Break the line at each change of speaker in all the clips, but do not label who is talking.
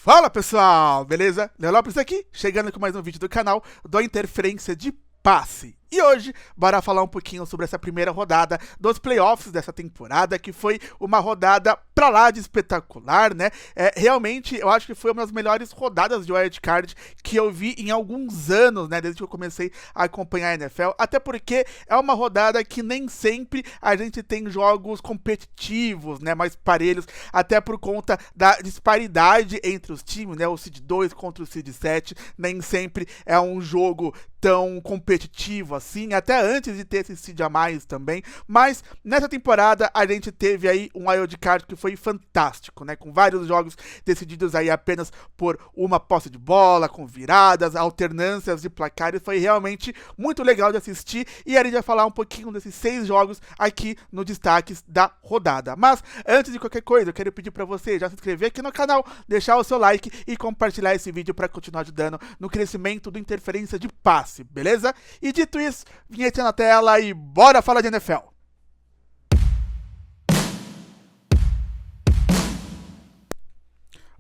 Fala pessoal, beleza? Léo Lopes aqui, chegando com mais um vídeo do canal do Interferência de Passe. E hoje, bora falar um pouquinho sobre essa primeira rodada dos playoffs dessa temporada, que foi uma rodada pra lá de espetacular, né? Realmente, eu acho que foi uma das melhores rodadas de wildcard que eu vi em alguns anos, né? Desde que eu comecei a acompanhar a NFL, até porque é uma rodada que nem sempre a gente tem jogos competitivos, né? Mais parelhos, até por conta da disparidade entre os times, né? O Seed 2 contra o Seed 7, nem sempre é um jogo tão competitivo assim, até antes de ter esse seed a mais também, mas nessa temporada a gente teve aí um wildcard que foi fantástico, né, com vários jogos decididos aí apenas por uma posse de bola, com viradas, alternâncias de placares, foi realmente muito legal de assistir, e a gente vai falar um pouquinho desses 6 jogos aqui no destaques da rodada. Mas antes de qualquer coisa, eu quero pedir para você já se inscrever aqui no canal, deixar o seu like e compartilhar esse vídeo para continuar ajudando no crescimento do Interferência de Passe, beleza? E dito isso, vinheta na tela e bora falar de NFL.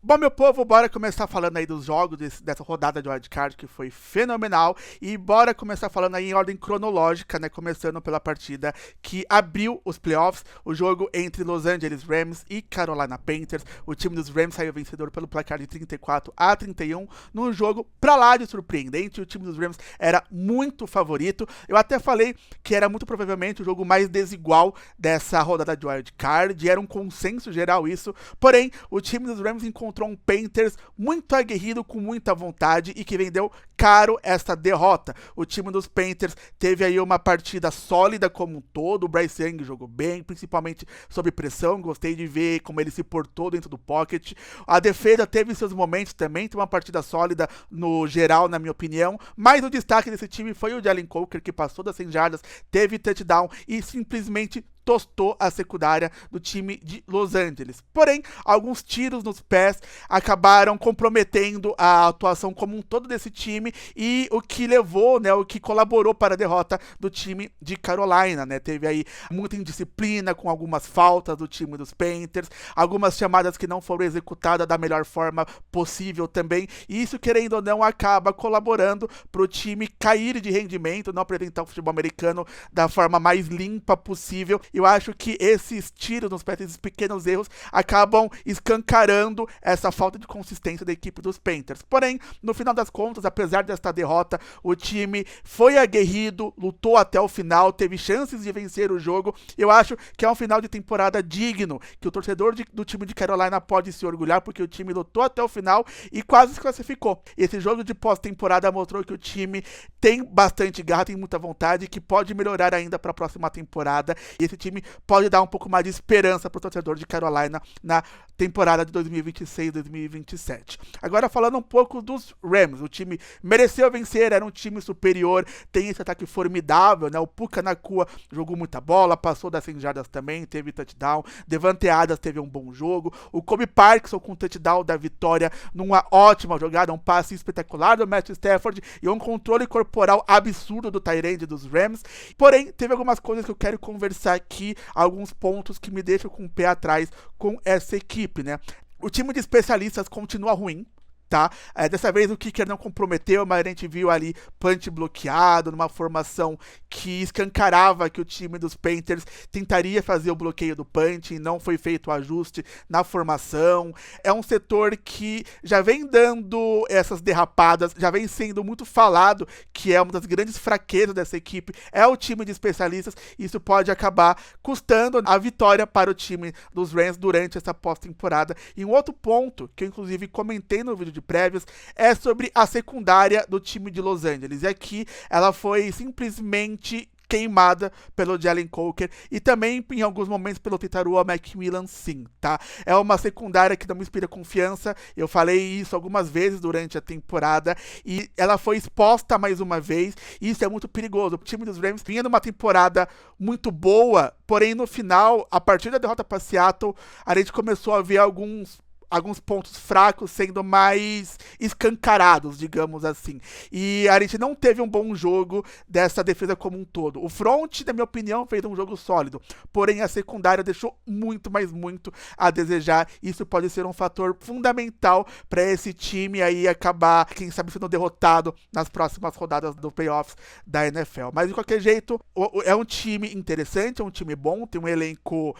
Bom, meu povo, bora começar falando aí dos jogos dessa rodada de wildcard que foi fenomenal, e bora começar falando aí em ordem cronológica, né, começando pela partida que abriu os playoffs, o jogo entre Los Angeles Rams e Carolina Panthers. O time dos Rams saiu vencedor pelo placar de 34-31, num jogo pra lá de surpreendente. O time dos Rams era muito favorito, eu até falei que era muito provavelmente o jogo mais desigual dessa rodada de wildcard, era um consenso geral isso, porém, o time dos Rams encontrou um Panthers muito aguerrido, com muita vontade, e que vendeu caro essa derrota. O time dos Panthers teve aí uma partida sólida como um todo, o Bryce Young jogou bem, principalmente sob pressão, gostei de ver como ele se portou dentro do pocket. A defesa teve seus momentos também, teve uma partida sólida no geral, na minha opinião, mas o destaque desse time foi o Jalen Coker, que passou das 100 jardas, teve touchdown e simplesmente tostou a secundária do time de Los Angeles. Porém, alguns tiros nos pés acabaram comprometendo a atuação como um todo desse time, e o que levou, né, o que colaborou para a derrota do time de Carolina, né? Teve aí muita indisciplina com algumas faltas do time dos Panthers, algumas chamadas que não foram executadas da melhor forma possível também, e isso, querendo ou não, acaba colaborando para o time cair de rendimento, não apresentar o futebol americano da forma mais limpa possível. Eu acho que esses tiros nos pés, esses pequenos erros, acabam escancarando essa falta de consistência da equipe dos Panthers. Porém, no final das contas, apesar desta derrota, o time foi aguerrido, lutou até o final, teve chances de vencer o jogo. Eu acho que é um final de temporada digno, que o torcedor do time de Carolina pode se orgulhar, porque o time lutou até o final e quase se classificou. Esse jogo de pós-temporada mostrou que o time tem bastante garra, tem muita vontade, que pode melhorar ainda para a próxima temporada, e esse time pode dar um pouco mais de esperança para o torcedor de Carolina na temporada de 2026-2027. Agora, falando um pouco dos Rams, o time mereceu vencer, era um time superior, tem esse ataque formidável, né? O Puka Nacua jogou muita bola, passou das 100 jardas também, teve touchdown, Devante Adams teve um bom jogo, o Kobe Parkinson com touchdown da vitória numa ótima jogada, um passe espetacular do Matthew Stafford e um controle corporal absurdo do tight end dos Rams. Porém, teve algumas coisas que eu quero conversar aqui, alguns pontos que me deixam com o pé atrás com essa equipe, né? O time de especialistas continua ruim, tá? Dessa vez o kicker não comprometeu, mas a gente viu ali punch bloqueado, numa formação que escancarava que o time dos Panthers tentaria fazer o bloqueio do punch, e não foi feito o ajuste na formação. É um setor que já vem dando essas derrapadas, já vem sendo muito falado que é uma das grandes fraquezas dessa equipe, é o time de especialistas. Isso pode acabar custando a vitória para o time dos Rams durante essa pós-temporada. E um outro ponto, que eu inclusive comentei no vídeo de prévios, é sobre a secundária do time de Los Angeles. E aqui ela foi simplesmente queimada pelo Jalen Coker e também em alguns momentos pelo Tetarua Macmillan, sim, tá? É uma secundária que não me inspira confiança, eu falei isso algumas vezes durante a temporada e ela foi exposta mais uma vez, e isso é muito perigoso. O time dos Rams vinha numa temporada muito boa, porém no final, a partir da derrota para Seattle, a gente começou a ver alguns alguns pontos fracos sendo mais escancarados, digamos assim. E a gente não teve um bom jogo dessa defesa como um todo. O front, na minha opinião, fez um jogo sólido, porém a secundária deixou muito, mas muito a desejar. Isso pode ser um fator fundamental para esse time aí acabar, quem sabe, sendo derrotado nas próximas rodadas do playoffs da NFL. Mas de qualquer jeito, é um time interessante, é um time bom, tem um elenco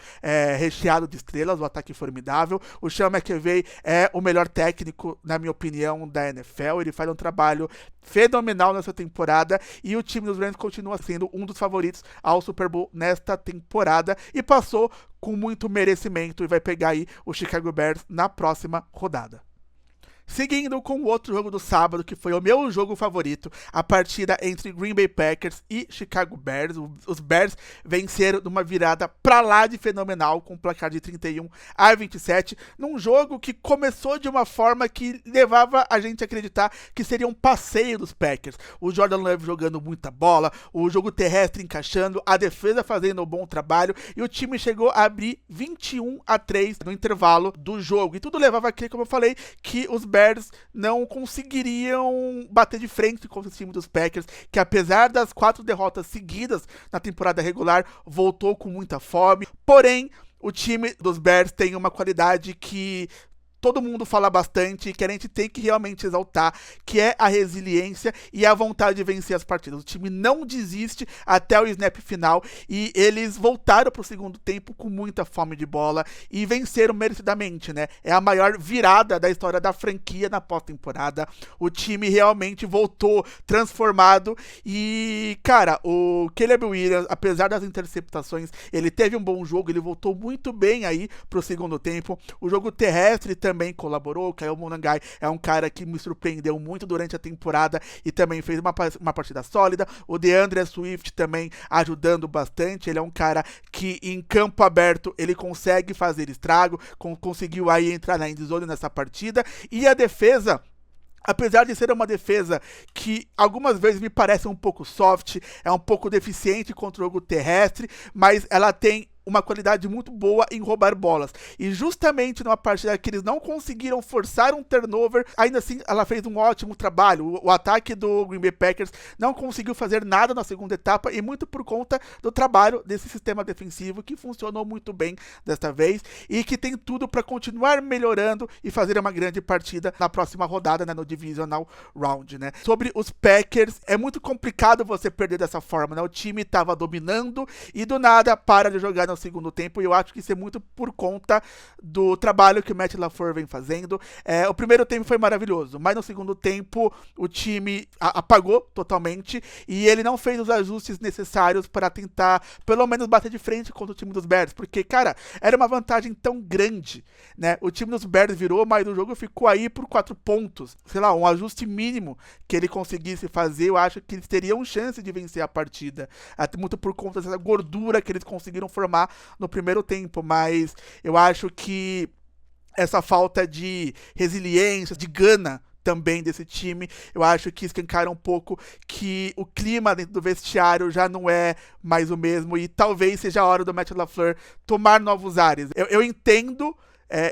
recheado de estrelas, o ataque formidável. O Sean McVay é o melhor técnico, na minha opinião, da NFL. Ele faz um trabalho fenomenal nessa temporada e o time dos Rams continua sendo um dos favoritos ao Super Bowl nesta temporada e passou com muito merecimento e vai pegar aí o Chicago Bears na próxima rodada. Seguindo com o outro jogo do sábado, que foi o meu jogo favorito, a partida entre Green Bay Packers e Chicago Bears. Os Bears venceram numa virada pra lá de fenomenal, com um placar de 31-27, num jogo que começou de uma forma que levava a gente a acreditar que seria um passeio dos Packers. O Jordan Love jogando muita bola, o jogo terrestre encaixando, a defesa fazendo um bom trabalho, e o time chegou a abrir 21-3 no intervalo do jogo. E tudo levava a crer, como eu falei, que os Bears não conseguiriam bater de frente contra o time dos Packers, que apesar das 4 derrotas seguidas na temporada regular, voltou com muita fome. Porém, o time dos Bears tem uma qualidade que todo mundo fala bastante, que a gente tem que realmente exaltar, que é a resiliência e a vontade de vencer as partidas. O time não desiste até o snap final e eles voltaram para o segundo tempo com muita fome de bola e venceram merecidamente, né? É a maior virada da história da franquia na pós-temporada. O time realmente voltou transformado e, cara, o Caleb Williams, apesar das interceptações, ele teve um bom jogo, ele voltou muito bem aí pro segundo tempo. O jogo terrestre também colaborou. O Kyle Monangai é um cara que me surpreendeu muito durante a temporada e também fez uma partida sólida. O DeAndre Swift também ajudando bastante. Ele é um cara que em campo aberto ele consegue fazer estrago, conseguiu aí entrar na endzone nessa partida. E a defesa, apesar de ser uma defesa que algumas vezes me parece um pouco soft, é um pouco deficiente contra o jogo terrestre, mas ela tem uma qualidade muito boa em roubar bolas. E justamente numa partida que eles não conseguiram forçar um turnover, ainda assim ela fez um ótimo trabalho. O ataque do Green Bay Packers não conseguiu fazer nada na segunda etapa, e muito por conta do trabalho desse sistema defensivo que funcionou muito bem desta vez e que tem tudo para continuar melhorando e fazer uma grande partida na próxima rodada, né, no Divisional Round, né? Sobre os Packers, é muito complicado você perder dessa forma, né? O time estava dominando e do nada para de jogar no segundo tempo, e eu acho que isso é muito por conta do trabalho que o Matt LaFleur vem fazendo. O primeiro tempo foi maravilhoso, mas no segundo tempo o time apagou totalmente e ele não fez os ajustes necessários para tentar pelo menos bater de frente contra o time dos Bears, porque, cara, era uma vantagem tão grande, né? O time dos Bears virou, mas o jogo ficou aí por 4 pontos, sei lá, um ajuste mínimo que ele conseguisse fazer, eu acho que eles teriam chance de vencer a partida, até muito por conta dessa gordura que eles conseguiram formar no primeiro tempo. Mas eu acho que essa falta de resiliência, de gana também desse time, eu acho que escancara um pouco que o clima dentro do vestiário já não é mais o mesmo, e talvez seja a hora do Matt LaFleur tomar novos ares. Eu entendo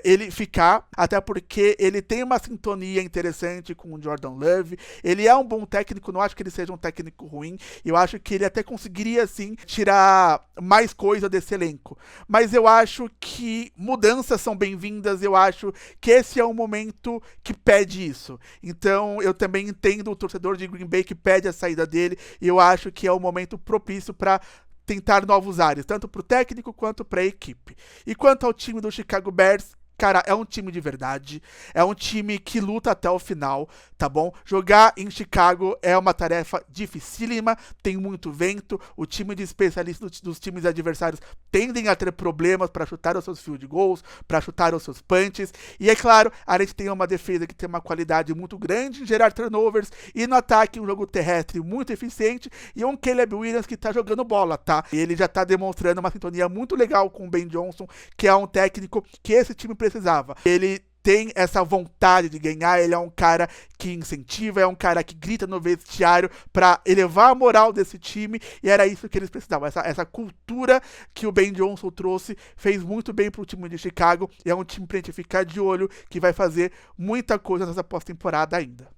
ele ficar, até porque ele tem uma sintonia interessante com o Jordan Love, ele é um bom técnico, não acho que ele seja um técnico ruim, eu acho que ele até conseguiria, sim, tirar mais coisa desse elenco, mas eu acho que mudanças são bem-vindas, eu acho que esse é um momento que pede isso, então eu também entendo o torcedor de Green Bay que pede a saída dele, e eu acho que é um momento propício para tentar novos ares, tanto para o técnico quanto para a equipe. E quanto ao time do Chicago Bears, cara, é um time de verdade, é um time que luta até o final, tá bom? Jogar em Chicago é uma tarefa dificílima, tem muito vento, o time de especialistas dos times adversários tendem a ter problemas para chutar os seus field goals, para chutar os seus punches, e é claro, a gente tem uma defesa que tem uma qualidade muito grande em gerar turnovers, e no ataque um jogo terrestre muito eficiente, e um Caleb Williams que tá jogando bola, tá? E ele já tá demonstrando uma sintonia muito legal com o Ben Johnson, que é um técnico que esse time precisava. Ele tem essa vontade de ganhar, ele é um cara que incentiva, é um cara que grita no vestiário para elevar a moral desse time, e era isso que eles precisavam. Essa cultura que o Ben Johnson trouxe fez muito bem pro time de Chicago, e é um time pra gente ficar de olho, que vai fazer muita coisa nessa pós-temporada ainda.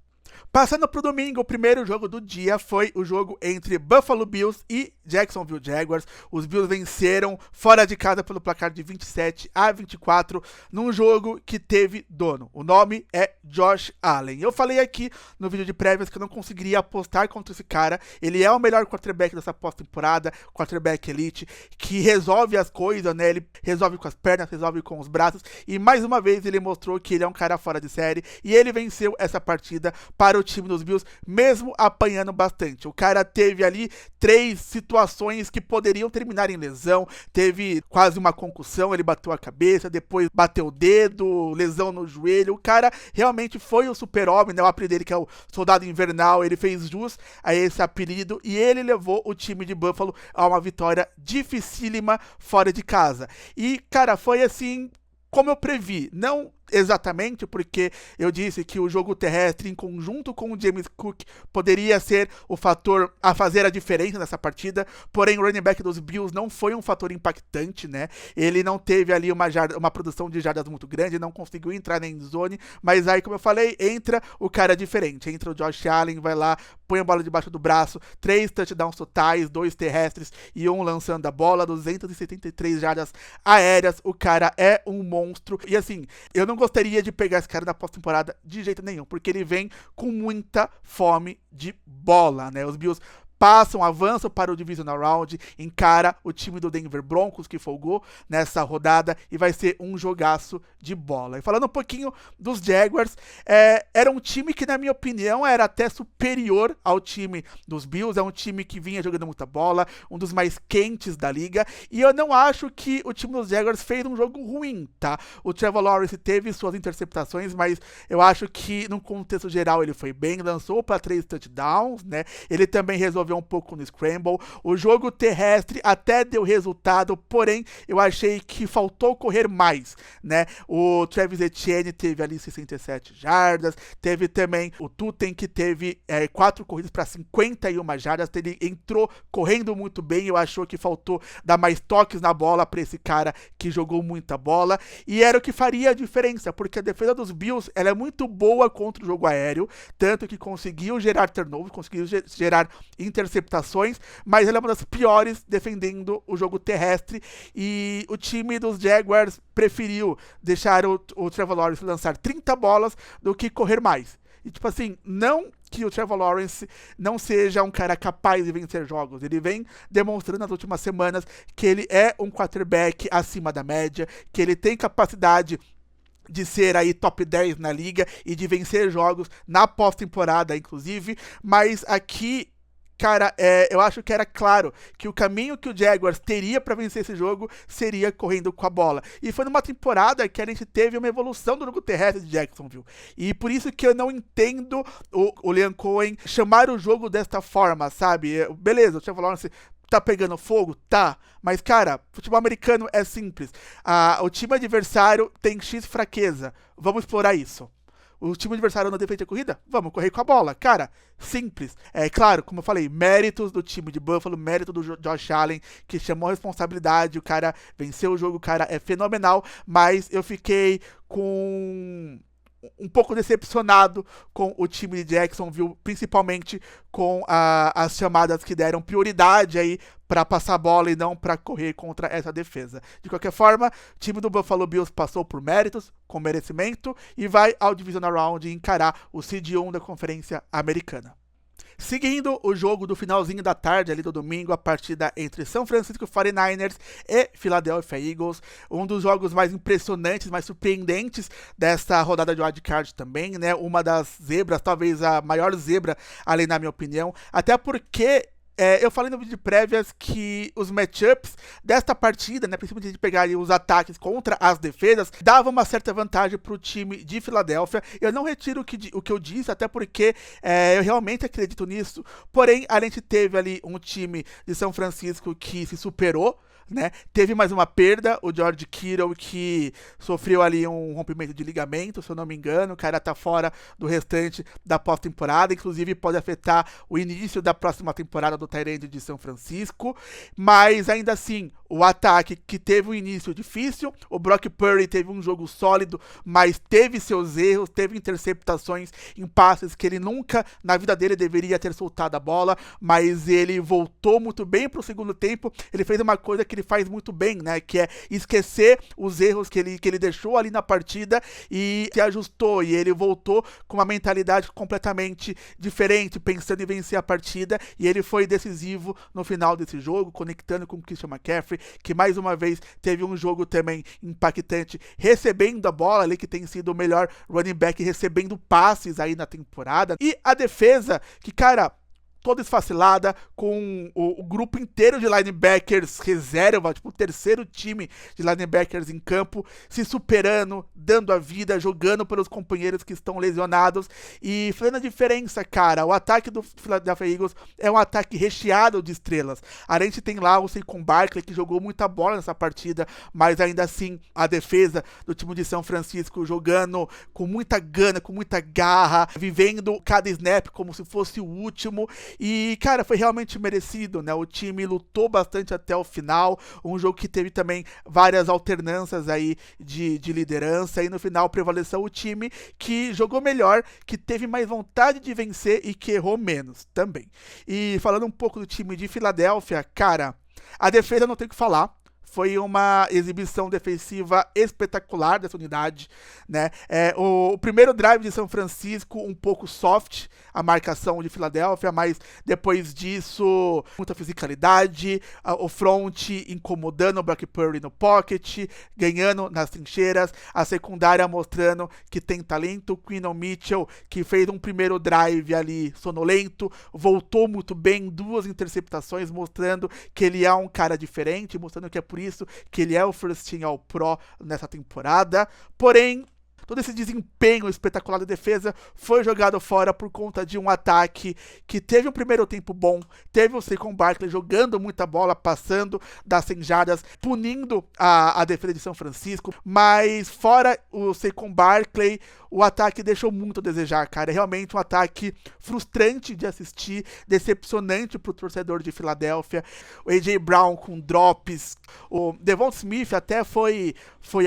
Passando pro domingo, o primeiro jogo do dia foi o jogo entre Buffalo Bills e Jacksonville Jaguars. Os Bills venceram fora de casa pelo placar de 27-24, num jogo que teve dono. O nome é Josh Allen. Eu falei aqui no vídeo de prévias que eu não conseguiria apostar contra esse cara. Ele é o melhor quarterback dessa pós-temporada, quarterback elite, que resolve as coisas, né? Ele resolve com as pernas, resolve com os braços, e mais uma vez ele mostrou que ele é um cara fora de série, e ele venceu essa partida para o time dos Bills, mesmo apanhando bastante. O cara teve ali 3 situações que poderiam terminar em lesão, teve quase uma concussão, ele bateu a cabeça, depois bateu o dedo, lesão no joelho. O cara realmente foi o super-homem, né? O apelido dele, que é o Soldado Invernal, ele fez jus a esse apelido, e ele levou o time de Buffalo a uma vitória dificílima fora de casa. E, cara, foi assim como eu previ, não exatamente, porque eu disse que o jogo terrestre em conjunto com o James Cook poderia ser o fator a fazer a diferença nessa partida, porém o running back dos Bills não foi um fator impactante, né? Ele não teve ali uma produção de jardas muito grande, não conseguiu entrar na endzone, mas aí, como eu falei, entra o cara diferente, entra o Josh Allen, vai lá, põe a bola debaixo do braço, 3 touchdowns totais, 2 terrestres e 1 lançando a bola, 273 jardas aéreas. O cara é um monstro, e assim, eu não gostaria de pegar esse cara na pós-temporada de jeito nenhum, porque ele vem com muita fome de bola, né? Os Bills passam, avançam para o Divisional Round, encara o time do Denver Broncos, que folgou nessa rodada, e vai ser um jogaço de bola. E falando um pouquinho dos Jaguars, era um time que, na minha opinião, era até superior ao time dos Bills, é um time que vinha jogando muita bola, um dos mais quentes da liga, e eu não acho que o time dos Jaguars fez um jogo ruim, tá? O Trevor Lawrence teve suas interceptações, mas eu acho que, no contexto geral, ele foi bem, lançou para 3 touchdowns, né? Ele também resolveu um pouco no scramble. O jogo terrestre até deu resultado, porém eu achei que faltou correr mais, né? O Travis Etienne teve ali 67 jardas, teve também o Tuten, que teve 4 corridas para 51 jardas, ele entrou correndo muito bem. Eu acho que faltou dar mais toques na bola para esse cara que jogou muita bola, e era o que faria a diferença, porque a defesa dos Bills, ela é muito boa contra o jogo aéreo, tanto que conseguiu gerar turnover, conseguiu gerar interceptações, mas ela é uma das piores defendendo o jogo terrestre, e o time dos Jaguars preferiu deixar o Trevor Lawrence lançar 30 bolas do que correr mais. E tipo assim, não que o Trevor Lawrence não seja um cara capaz de vencer jogos, ele vem demonstrando nas últimas semanas que ele é um quarterback acima da média, que ele tem capacidade de ser aí top 10 na liga e de vencer jogos na pós-temporada, inclusive, mas aqui, cara, eu acho que era claro que o caminho que o Jaguars teria para vencer esse jogo seria correndo com a bola. E foi numa temporada que a gente teve uma evolução do jogo terrestre de Jacksonville. E por isso que eu não entendo o Liam Cohen chamar o jogo desta forma, sabe? Beleza, o Trevor Lawrence tá pegando fogo? Tá. Mas, cara, futebol americano é simples. O time adversário tem X fraqueza. Vamos explorar isso. O time adversário não defende a corrida? Vamos correr com a bola. Cara, simples. É claro, como eu falei, méritos do time de Buffalo, mérito do Josh Allen, que chamou a responsabilidade, o cara venceu o jogo, o cara é fenomenal, mas eu fiquei com um pouco decepcionado com o time de Jacksonville, principalmente com as chamadas que deram prioridade aí para passar a bola e não para correr contra essa defesa. De qualquer forma, o time do Buffalo Bills passou por méritos, com merecimento, e vai ao Divisional Round encarar o Seed 1 da Conferência Americana. Seguindo o jogo do finalzinho da tarde ali do domingo, a partida entre São Francisco 49ers e Philadelphia Eagles, um dos jogos mais impressionantes, mais surpreendentes dessa rodada de wildcard também, né? Uma das zebras, talvez a maior zebra ali na minha opinião, até porque eu falei no vídeo de prévias que os matchups desta partida, né, principalmente de pegar os ataques contra as defesas, davam uma certa vantagem para o time de Filadélfia. Eu não retiro o que eu disse, até porque eu realmente acredito nisso. Porém, a gente teve ali um time de São Francisco que se superou né? Teve mais uma perda, o George Kittle, que sofreu ali um rompimento de ligamento, se eu não me engano, o cara tá fora do restante da pós-temporada, inclusive pode afetar o início da próxima temporada do Tight End de São Francisco, mas ainda assim, o ataque que teve um início difícil, o Brock Purdy teve um jogo sólido, mas teve seus erros, teve interceptações em passes que ele nunca na vida dele deveria ter soltado a bola, mas ele voltou muito bem pro segundo tempo, ele fez uma coisa que ele faz muito bem, né, que é esquecer os erros que ele deixou ali na partida e se ajustou, e ele voltou com uma mentalidade completamente diferente, pensando em vencer a partida, e ele foi decisivo no final desse jogo, conectando com o Christian McCaffrey, que mais uma vez teve um jogo também impactante, recebendo a bola ali, que tem sido o melhor running back, recebendo passes aí na temporada, e a defesa, que cara, toda esfacilada, com o grupo inteiro de linebackers reserva, tipo o terceiro time de linebackers em campo, se superando, dando a vida, jogando pelos companheiros que estão lesionados e fazendo a diferença, cara. O ataque do Philadelphia Eagles é um ataque recheado de estrelas. A gente tem lá o Saquon Barkley, que jogou muita bola nessa partida, mas ainda assim a defesa do time de São Francisco jogando com muita gana, com muita garra, vivendo cada snap como se fosse o último. E, cara, foi realmente merecido, né? O time lutou bastante até o final, um jogo que teve também várias alternâncias aí de liderança, e no final prevaleceu o time que jogou melhor, que teve mais vontade de vencer e que errou menos também. E falando um pouco do time de Filadélfia, cara, a defesa não tem o que falar. Foi uma exibição defensiva espetacular dessa unidade, né? O primeiro drive de São Francisco um pouco soft, a marcação de Filadélfia, mas depois disso, muita fisicalidade, o front incomodando o Brock Purdy no pocket, ganhando nas trincheiras, a secundária mostrando que tem talento, o Quinton Mitchell, que fez um primeiro drive ali sonolento, voltou muito bem, 2 interceptações, mostrando que ele é um cara diferente, mostrando que é por isso que ele é o First Team All-Pro nessa temporada. Porém, todo esse desempenho espetacular da defesa foi jogado fora por conta de um ataque que teve um primeiro tempo bom, teve o Saquon Barkley jogando muita bola, passando das 100 jardas, punindo a defesa de São Francisco, mas fora o Saquon Barkley, o ataque deixou muito a desejar, cara. É realmente um ataque frustrante de assistir, decepcionante pro torcedor de Filadélfia. O A.J. Brown com drops, o Devonta Smith até foi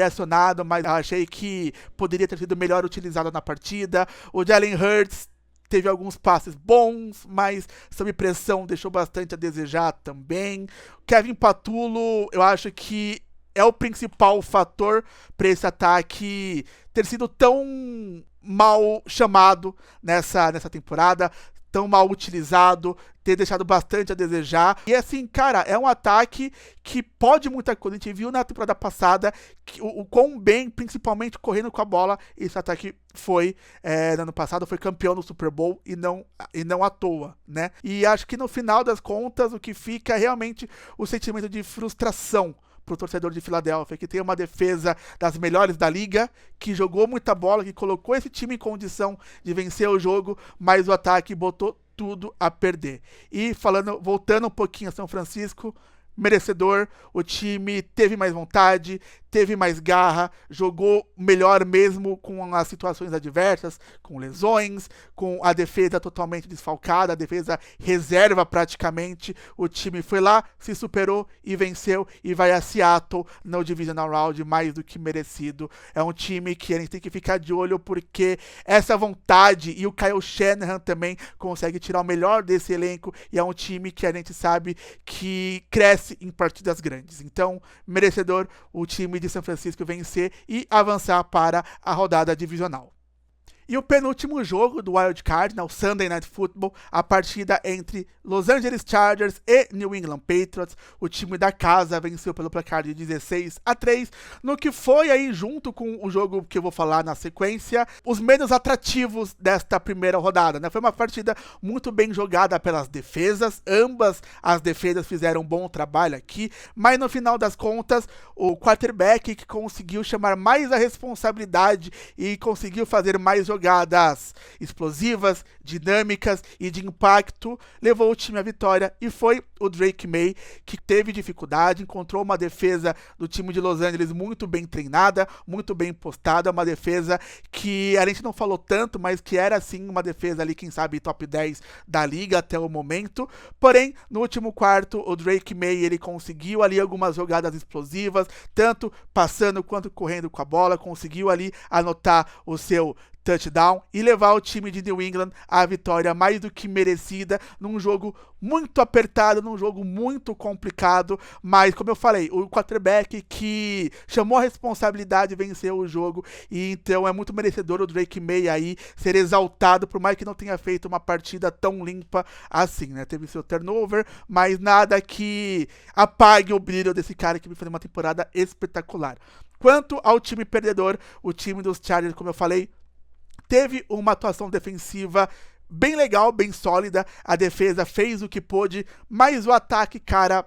acionado, mas eu achei que poderia ter sido melhor utilizado na partida. O Jalen Hurts teve alguns passes bons, mas sob pressão deixou bastante a desejar também. Kevin Patullo, eu acho que é o principal fator para esse ataque ter sido tão mal chamado nessa temporada, tão mal utilizado, ter deixado bastante a desejar. E assim, cara, é um ataque que pode muita coisa. A gente viu na temporada passada o quão bem, principalmente correndo com a bola, esse ataque foi, no ano passado, foi campeão do Super Bowl e não à toa, né? E acho que no final das contas, o que fica é realmente o sentimento de frustração pro torcedor de Filadélfia, que tem uma defesa das melhores da liga, que jogou muita bola, que colocou esse time em condição de vencer o jogo, mas o ataque botou tudo a perder. E voltando um pouquinho a São Francisco, merecedor, o time teve mais vontade, teve mais garra, jogou melhor mesmo com as situações adversas, com lesões, com a defesa totalmente desfalcada, a defesa reserva praticamente. O time foi lá, se superou e venceu e vai a Seattle no Divisional Round mais do que merecido. É um time que a gente tem que ficar de olho porque essa vontade, e o Kyle Shanahan também consegue tirar o melhor desse elenco, e é um time que a gente sabe que cresce em partidas grandes. Então, merecedor o time de São Francisco vencer e avançar para a rodada divisional. E o penúltimo jogo do Wild Card, o Sunday Night Football, a partida entre Los Angeles Chargers e New England Patriots. O time da casa venceu pelo placar de 16-3, no que foi aí, junto com o jogo que eu vou falar na sequência, os menos atrativos desta primeira rodada, né? Foi uma partida muito bem jogada pelas defesas, ambas as defesas fizeram um bom trabalho aqui, mas no final das contas, o quarterback que conseguiu chamar mais a responsabilidade e conseguiu fazer mais jogadas jogadas explosivas, dinâmicas e de impacto, levou o time à vitória, e foi o Drake May que teve dificuldade, encontrou uma defesa do time de Los Angeles muito bem treinada, muito bem postada, uma defesa que a gente não falou tanto, mas que era sim uma defesa ali, quem sabe, top 10 da liga até o momento. Porém, no último quarto, o Drake May, ele conseguiu ali algumas jogadas explosivas, tanto passando quanto correndo com a bola, conseguiu ali anotar o seu touchdown e levar o time de New England à vitória mais do que merecida, num jogo muito apertado, num jogo muito complicado, mas como eu falei, o quarterback que chamou a responsabilidade venceu o jogo, e então é muito merecedor o Drake May aí ser exaltado, por mais que não tenha feito uma partida tão limpa assim, né? Teve seu turnover, mas nada que apague o brilho desse cara que me fez uma temporada espetacular. Quanto ao time perdedor, o time dos Chargers, como eu falei, teve uma atuação defensiva bem legal, bem sólida. A defesa fez o que pôde, mas o ataque, cara,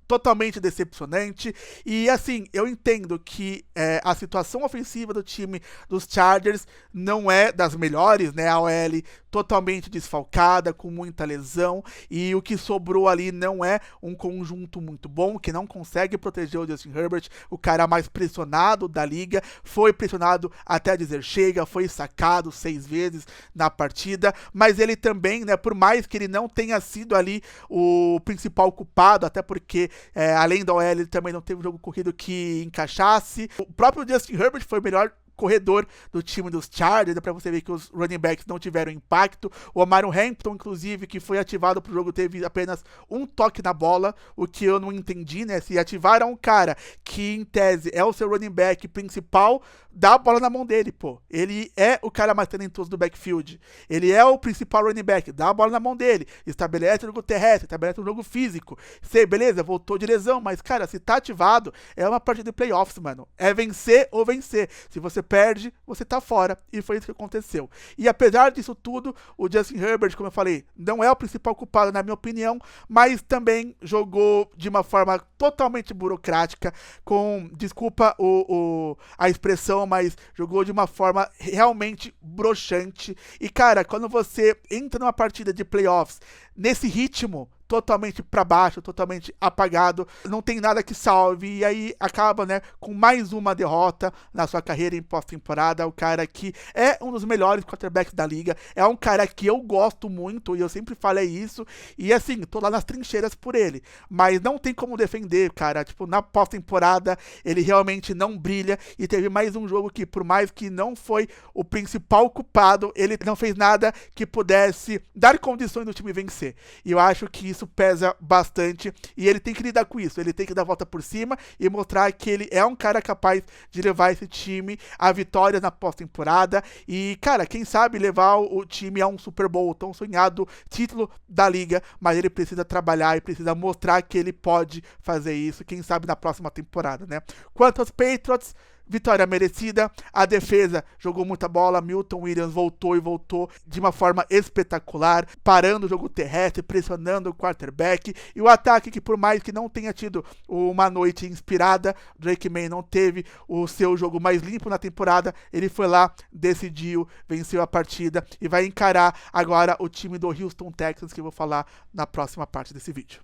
totalmente decepcionante. E assim, eu entendo que a situação ofensiva do time dos Chargers não é das melhores, né? A OL totalmente desfalcada, com muita lesão, e o que sobrou ali não é um conjunto muito bom, que não consegue proteger o Justin Herbert, o cara mais pressionado da liga, foi pressionado até dizer chega, foi sacado 6 vezes na partida, mas ele também, né, por mais que ele não tenha sido ali o principal culpado, até porque além da OL ele também não teve um jogo corrido que encaixasse, o próprio Justin Herbert foi o melhor corredor do time dos Chargers, dá pra você ver que os running backs não tiveram impacto. O Omarion Hampton, inclusive, que foi ativado pro jogo, teve apenas um toque na bola, o que eu não entendi, né? Se ativaram um cara que, em tese, é o seu running back principal, dá a bola na mão dele, pô. Ele é o cara mais talentoso do backfield. Ele é o principal running back, dá a bola na mão dele. Estabelece o jogo terrestre, estabelece o jogo físico. Sei, beleza, voltou de lesão, mas, cara, se tá ativado, é uma partida de playoffs, mano. É vencer ou vencer. Se você perde, você tá fora. E foi isso que aconteceu. E apesar disso tudo, o Justin Herbert, como eu falei, não é o principal culpado, na minha opinião, mas também jogou de uma forma totalmente burocrática, com, desculpa a expressão, mas jogou de uma forma realmente broxante. E, cara, quando você entra numa partida de playoffs nesse ritmo, totalmente para baixo, totalmente apagado, não tem nada que salve, e aí acaba, né, com mais uma derrota na sua carreira em pós-temporada. O cara que é um dos melhores quarterbacks da liga, é um cara que eu gosto muito, e eu sempre falei isso, e assim, tô lá nas trincheiras por ele, mas não tem como defender, cara, tipo, na pós-temporada ele realmente não brilha, e teve mais um jogo que, por mais que não foi o principal culpado, ele não fez nada que pudesse dar condições do time vencer, e eu acho que isso pesa bastante, e ele tem que lidar com isso, ele tem que dar a volta por cima e mostrar que ele é um cara capaz de levar esse time a vitórias na pós-temporada, e, cara, quem sabe levar o time a um Super Bowl, o tão sonhado título da liga, mas ele precisa trabalhar e precisa mostrar que ele pode fazer isso, quem sabe na próxima temporada, né? Quanto aos Patriots, vitória merecida, a defesa jogou muita bola, Milton Williams voltou e voltou de uma forma espetacular, parando o jogo terrestre, pressionando o quarterback, e o ataque, que por mais que não tenha tido uma noite inspirada, Drake May não teve o seu jogo mais limpo na temporada, ele foi lá, decidiu, venceu a partida e vai encarar agora o time do Houston Texans, que eu vou falar na próxima parte desse vídeo.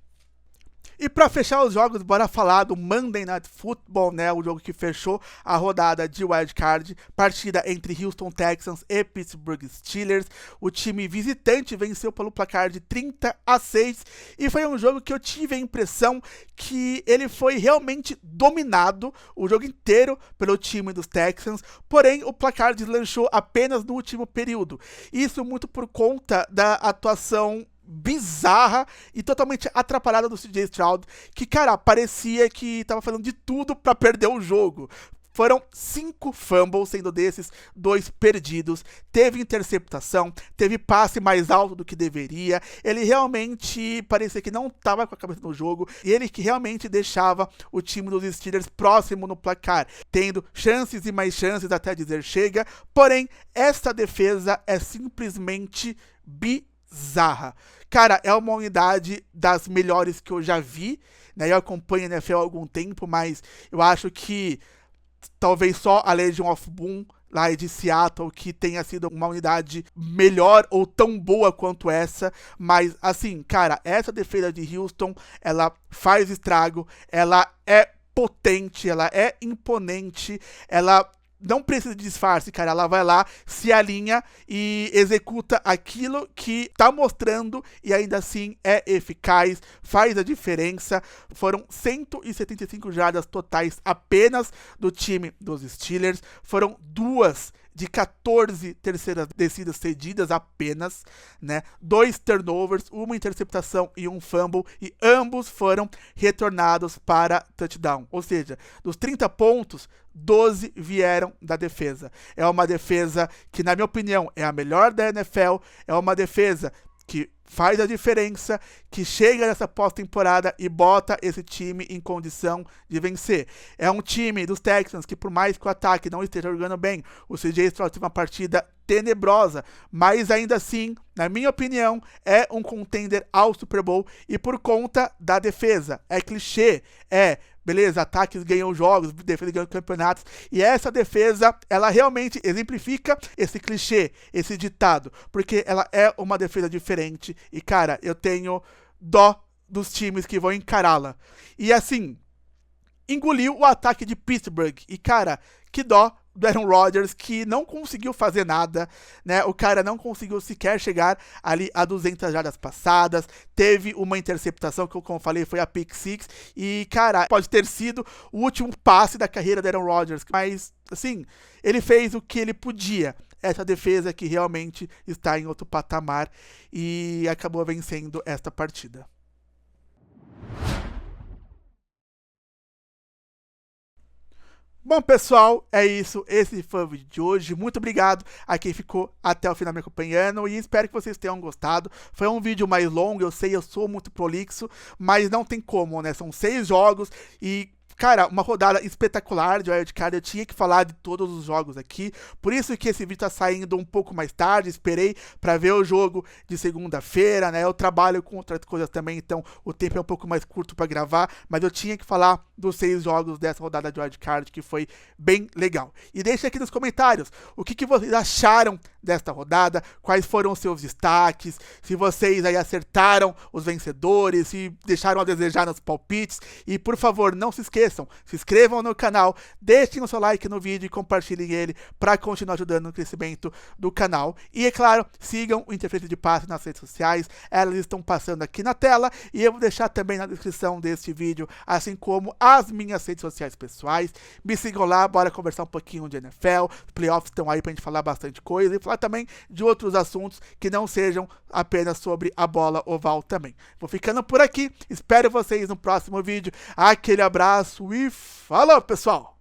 E para fechar os jogos, bora falar do Monday Night Football, né? O jogo que fechou a rodada de Wild Card, partida entre Houston Texans e Pittsburgh Steelers. O time visitante venceu pelo placar de 30-6, e foi um jogo que eu tive a impressão que ele foi realmente dominado o jogo inteiro pelo time dos Texans, porém o placar deslanchou apenas no último período. Isso muito por conta da atuação bizarra e totalmente atrapalhada do CJ Stroud, que, cara, parecia que tava fazendo de tudo pra perder o jogo. Foram 5 fumbles, sendo desses 2 perdidos, teve interceptação, teve passe mais alto do que deveria, ele realmente parecia que não estava com a cabeça no jogo, e ele que realmente deixava o time dos Steelers próximo no placar, tendo chances e mais chances até dizer chega, porém, esta defesa é simplesmente bizarra. Cara, é uma unidade das melhores que eu já vi, né? Eu acompanho a NFL há algum tempo, mas eu acho que talvez só a Legion of Boom lá de Seattle que tenha sido uma unidade melhor ou tão boa quanto essa, mas assim, cara, essa defesa de Houston, ela faz estrago, ela é potente, ela é imponente, ela não precisa de disfarce, cara. Ela vai lá, se alinha e executa aquilo que tá mostrando e ainda assim é eficaz, faz a diferença. Foram 175 jardas totais apenas do time dos Steelers. Foram 2 de 14 terceiras descidas cedidas apenas, né? 2 turnovers, uma interceptação e um fumble, e ambos foram retornados para touchdown. Ou seja, dos 30 pontos, 12 vieram da defesa. É uma defesa que, na minha opinião, é a melhor da NFL, é uma defesa que faz a diferença, que chega nessa pós-temporada e bota esse time em condição de vencer. É um time dos Texans que, por mais que o ataque não esteja jogando bem, o CJ Stroud teve uma partida tenebrosa, mas ainda assim, na minha opinião, é um contender ao Super Bowl e por conta da defesa. É clichê, beleza, ataques ganham jogos, defesa ganham campeonatos, e essa defesa, ela realmente exemplifica esse clichê, esse ditado, porque ela é uma defesa diferente, e cara, eu tenho dó dos times que vão encará-la. E assim, engoliu o ataque de Pittsburgh, e cara, que dó do Aaron Rodgers, que não conseguiu fazer nada, né? O cara não conseguiu sequer chegar ali a 200 jardas passadas, teve uma interceptação que, como eu falei, foi a pick six, e, cara, pode ter sido o último passe da carreira do Aaron Rodgers, mas, assim, ele fez o que ele podia. Essa defesa que realmente está em outro patamar e acabou vencendo esta partida. Bom, pessoal, é isso. Esse foi o vídeo de hoje. Muito obrigado a quem ficou até o final me acompanhando e espero que vocês tenham gostado. Foi um vídeo mais longo, eu sei, eu sou muito prolixo, mas não tem como, né? São 6 jogos e, cara, uma rodada espetacular de wildcard. Eu tinha que falar de todos os jogos aqui, por isso que esse vídeo tá saindo um pouco mais tarde. Esperei para ver o jogo de segunda-feira, né? Eu trabalho com outras coisas também, então o tempo é um pouco mais curto para gravar, mas eu tinha que falar dos 6 jogos dessa rodada de wildcard, que foi bem legal. E deixa aqui nos comentários o que vocês acharam desta rodada, quais foram os seus destaques, se vocês aí acertaram os vencedores, se deixaram a desejar nos palpites. E por favor, não se esqueçam, se inscrevam no canal, deixem o seu like no vídeo e compartilhem ele para continuar ajudando no crescimento do canal. E é claro, sigam o Interferência de Passe nas redes sociais, elas estão passando aqui na tela e eu vou deixar também na descrição deste vídeo, assim como as minhas redes sociais pessoais. Me sigam lá, bora conversar um pouquinho de NFL, os playoffs estão aí pra gente falar bastante coisa e falar também de outros assuntos que não sejam apenas sobre a bola oval também. Vou ficando por aqui, espero vocês no próximo vídeo. Aquele abraço e falou, pessoal!